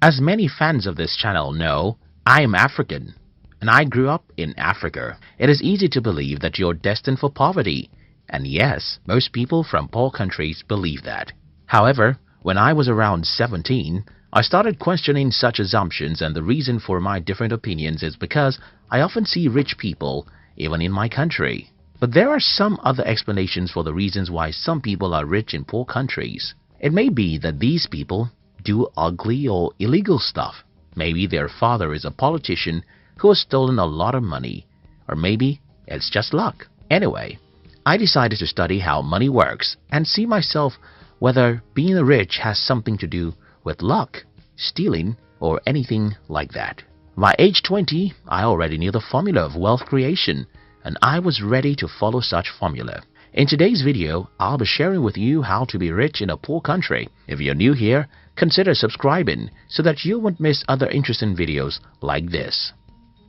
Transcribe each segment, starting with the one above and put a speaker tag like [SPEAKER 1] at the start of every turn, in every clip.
[SPEAKER 1] As many fans of this channel know, I am African, and I grew up in Africa. It is easy to believe that you're destined for poverty, and yes, most people from poor countries believe that. However, when I was around 17, I started questioning such assumptions, and the reason for my different opinions is because I often see rich people even in my country. But there are some other explanations for the reasons why some people are rich in poor countries. It may be that these people do ugly or illegal stuff. Maybe their father is a politician who has stolen a lot of money, or maybe it's just luck. Anyway, I decided to study how money works and see myself whether being rich has something to do with luck, stealing, or anything like that. By age 20, I already knew the formula of wealth creation, and I was ready to follow such formula. In today's video, I'll be sharing with you how to be rich in a poor country. If you're new here, consider subscribing so that you won't miss other interesting videos like this.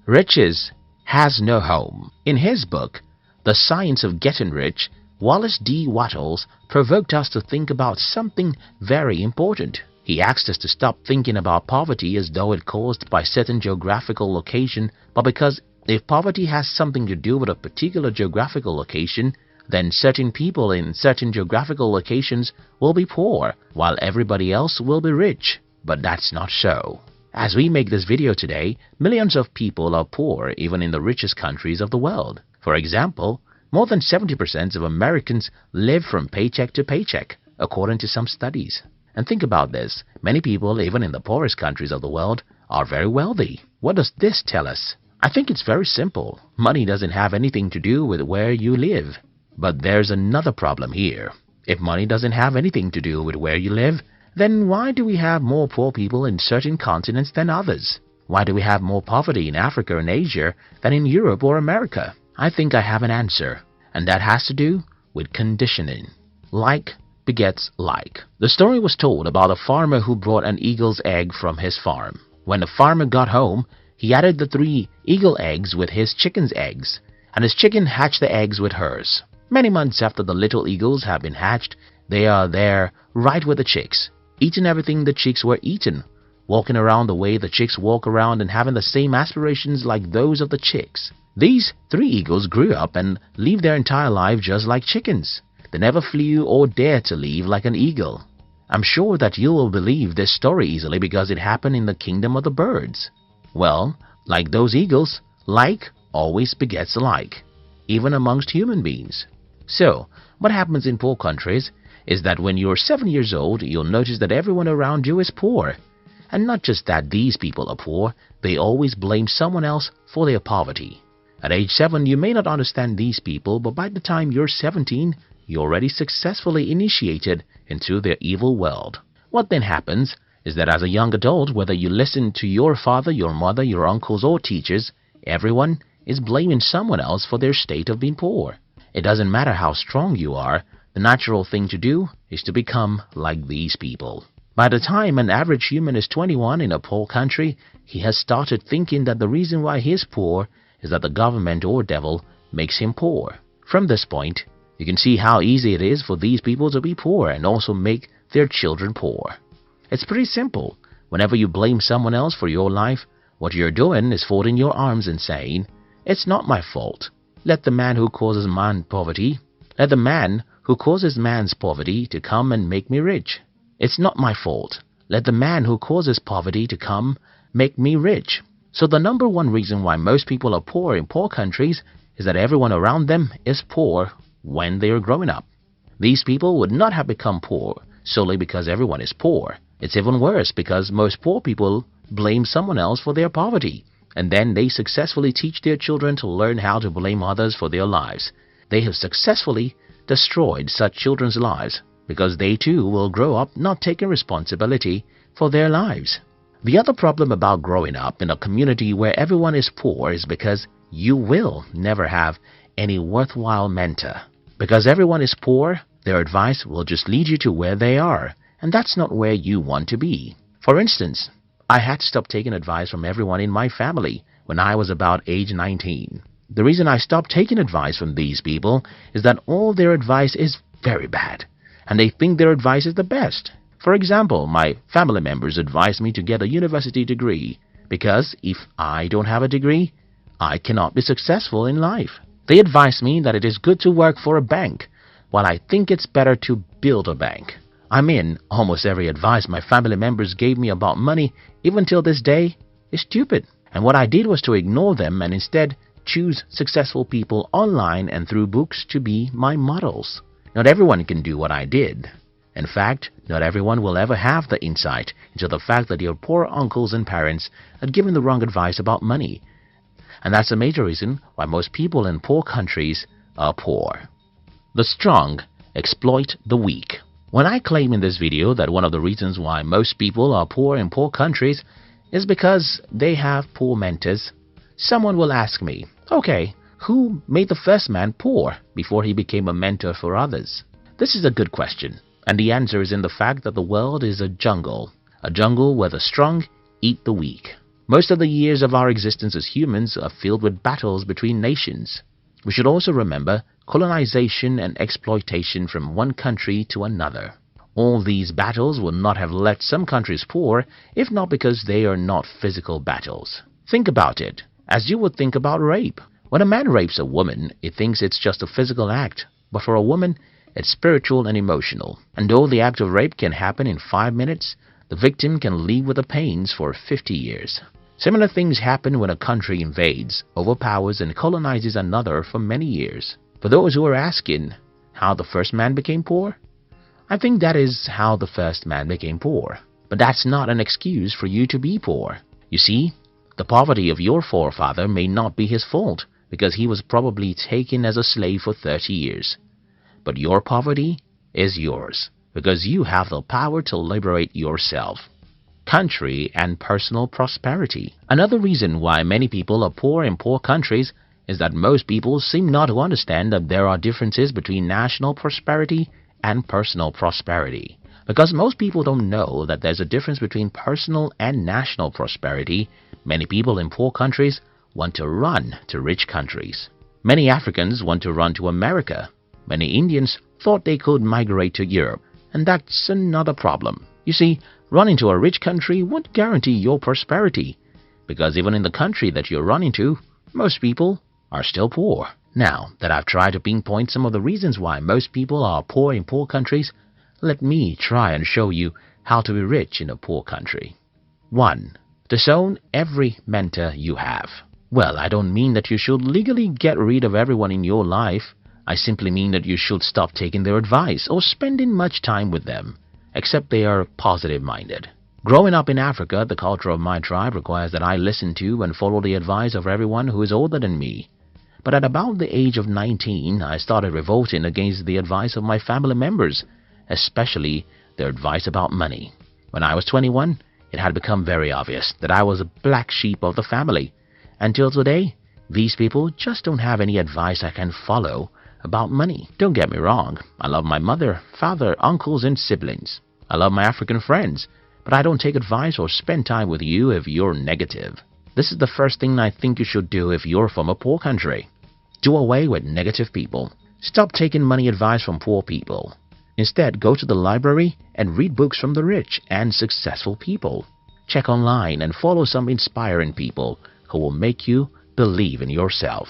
[SPEAKER 1] Riches has no home. In his book, The Science of Getting Rich, Wallace D. Wattles provoked us to think about something very important. He asked us to stop thinking about poverty as though it caused by certain geographical location, but because if poverty has something to do with a particular geographical location, then certain people in certain geographical locations will be poor, while everybody else will be rich. But that's not so. As we make this video today, millions of people are poor even in the richest countries of the world. For example, more than 70% of Americans live from paycheck to paycheck, according to some studies. And think about this, many people even in the poorest countries of the world are very wealthy. What does this tell us? I think it's very simple. Money doesn't have anything to do with where you live. But there's another problem here. If money doesn't have anything to do with where you live, then why do we have more poor people in certain continents than others? Why do we have more poverty in Africa and Asia than in Europe or America? I think I have an answer, and that has to do with conditioning. Like begets like. The story was told about a farmer who brought an eagle's egg from his farm. When the farmer got home, he added the 3 eagle eggs with his chicken's eggs, and his chicken hatched the eggs with hers. Many months after the little eagles have been hatched, they are there right with the chicks, eating everything the chicks were eaten, walking around the way the chicks walk around and having the same aspirations like those of the chicks. These 3 eagles grew up and lived their entire life just like chickens. They never flew or dared to live like an eagle. I'm sure that you will believe this story easily because it happened in the kingdom of the birds. Well, like those eagles, like always begets like, even amongst human beings. So, what happens in poor countries is that when you're 7 years old, you'll notice that everyone around you is poor. And not just that these people are poor, they always blame someone else for their poverty. At age 7, you may not understand these people, but by the time you're 17, you're already successfully initiated into their evil world. What then happens is that as a young adult, whether you listen to your father, your mother, your uncles or teachers, everyone is blaming someone else for their state of being poor. It doesn't matter how strong you are, the natural thing to do is to become like these people. By the time an average human is 21 in a poor country, he has started thinking that the reason why he is poor is that the government or devil makes him poor. From this point, you can see how easy it is for these people to be poor and also make their children poor. It's pretty simple. Whenever you blame someone else for your life, what you're doing is folding your arms and saying, "It's not my fault. Let the man who causes man's poverty to come and make me rich. It's not my fault. Let the man who causes poverty to come make me rich." So the number one reason why most people are poor in poor countries is that everyone around them is poor when they are growing up. These people would not have become poor solely because everyone is poor. It's even worse because most poor people blame someone else for their poverty, and then they successfully teach their children to learn how to blame others for their lives. They have successfully destroyed such children's lives because they too will grow up not taking responsibility for their lives. The other problem about growing up in a community where everyone is poor is because you will never have any worthwhile mentor. Because everyone is poor, their advice will just lead you to where they are, and that's not where you want to be. For instance, I had to stop taking advice from everyone in my family when I was about age 19. The reason I stopped taking advice from these people is that all their advice is very bad, and they think their advice is the best. For example, my family members advise me to get a university degree because if I don't have a degree, I cannot be successful in life. They advise me that it is good to work for a bank, while I think it's better to build a bank. I mean, almost every advice my family members gave me about money, even till this day, is stupid. And what I did was to ignore them and instead choose successful people online and through books to be my models. Not everyone can do what I did. In fact, not everyone will ever have the insight into the fact that your poor uncles and parents had given the wrong advice about money. And that's a major reason why most people in poor countries are poor. The strong exploit the weak. When I claim in this video that one of the reasons why most people are poor in poor countries is because they have poor mentors, someone will ask me, okay, who made the first man poor before he became a mentor for others? This is a good question, and the answer is in the fact that the world is a jungle where the strong eat the weak. Most of the years of our existence as humans are filled with battles between nations. We should also remember colonization and exploitation from one country to another. All these battles would not have left some countries poor if not because they are not physical battles. Think about it, as you would think about rape. When a man rapes a woman, he thinks it's just a physical act, but for a woman, it's spiritual and emotional. And though the act of rape can happen in 5 minutes, the victim can live with the pains for 50 years. Similar things happen when a country invades, overpowers, and colonizes another for many years. For those who are asking how the first man became poor, I think that is how the first man became poor. But that's not an excuse for you to be poor. You see, the poverty of your forefather may not be his fault because he was probably taken as a slave for 30 years. But your poverty is yours because you have the power to liberate yourself. Country and personal prosperity. Another reason why many people are poor in poor countries is that most people seem not to understand that there are differences between national prosperity and personal prosperity. Because most people don't know that there's a difference between personal and national prosperity, many people in poor countries want to run to rich countries. Many Africans want to run to America. Many Indians thought they could migrate to Europe, and that's another problem. You see, running to a rich country won't guarantee your prosperity, because even in the country that you're running to, most people are still poor. Now that I've tried to pinpoint some of the reasons why most people are poor in poor countries, let me try and show you how to be rich in a poor country. 1. Disown every mentor you have. Well, I don't mean that you should legally get rid of everyone in your life. I simply mean that you should stop taking their advice or spending much time with them, except they are positive-minded. Growing up in Africa, the culture of my tribe requires that I listen to and follow the advice of everyone who is older than me. But at about the age of 19, I started revolting against the advice of my family members, especially their advice about money. When I was 21, it had become very obvious that I was a black sheep of the family. Until today, these people just don't have any advice I can follow about money. Don't get me wrong, I love my mother, father, uncles, and siblings. I love my African friends, but I don't take advice or spend time with you if you're negative. This is the first thing I think you should do if you're from a poor country. Do away with negative people. Stop taking money advice from poor people. Instead, go to the library and read books from the rich and successful people. Check online and follow some inspiring people who will make you believe in yourself.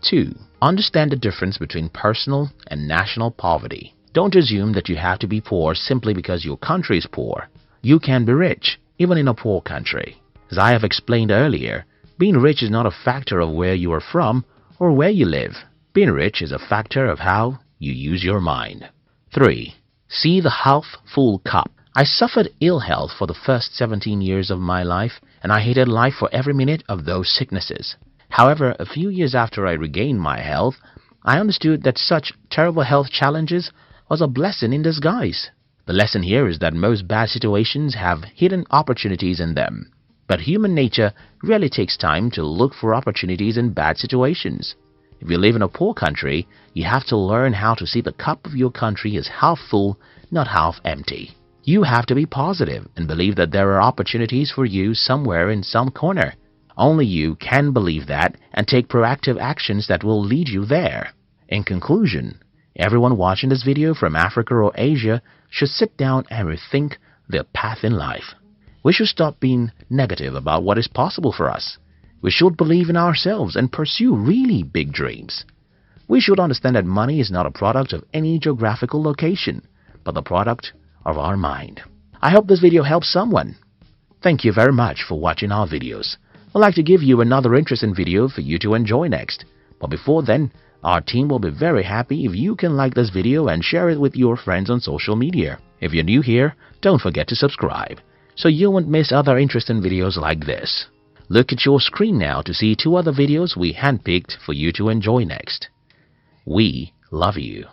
[SPEAKER 1] 2. Understand the difference between personal and national poverty. Don't assume that you have to be poor simply because your country is poor. You can be rich, even in a poor country. As I have explained earlier, being rich is not a factor of where you are from or where you live. Being rich is a factor of how you use your mind. 3. See the half-full cup. I suffered ill health for the first 17 years of my life, and I hated life for every minute of those sicknesses. However, a few years after I regained my health, I understood that such terrible health challenges was a blessing in disguise. The lesson here is that most bad situations have hidden opportunities in them. But human nature really takes time to look for opportunities in bad situations. If you live in a poor country, you have to learn how to see the cup of your country as half full, not half empty. You have to be positive and believe that there are opportunities for you somewhere in some corner. Only you can believe that and take proactive actions that will lead you there. In conclusion, everyone watching this video from Africa or Asia should sit down and rethink their path in life. We should stop being negative about what is possible for us. We should believe in ourselves and pursue really big dreams. We should understand that money is not a product of any geographical location, but the product of our mind. I hope this video helps someone. Thank you very much for watching our videos. I'd like to give you another interesting video for you to enjoy next. But before then, our team will be very happy if you can like this video and share it with your friends on social media. If you're new here, don't forget to subscribe, so you won't miss other interesting videos like this. Look at your screen now to see 2 other videos we handpicked for you to enjoy next. We love you.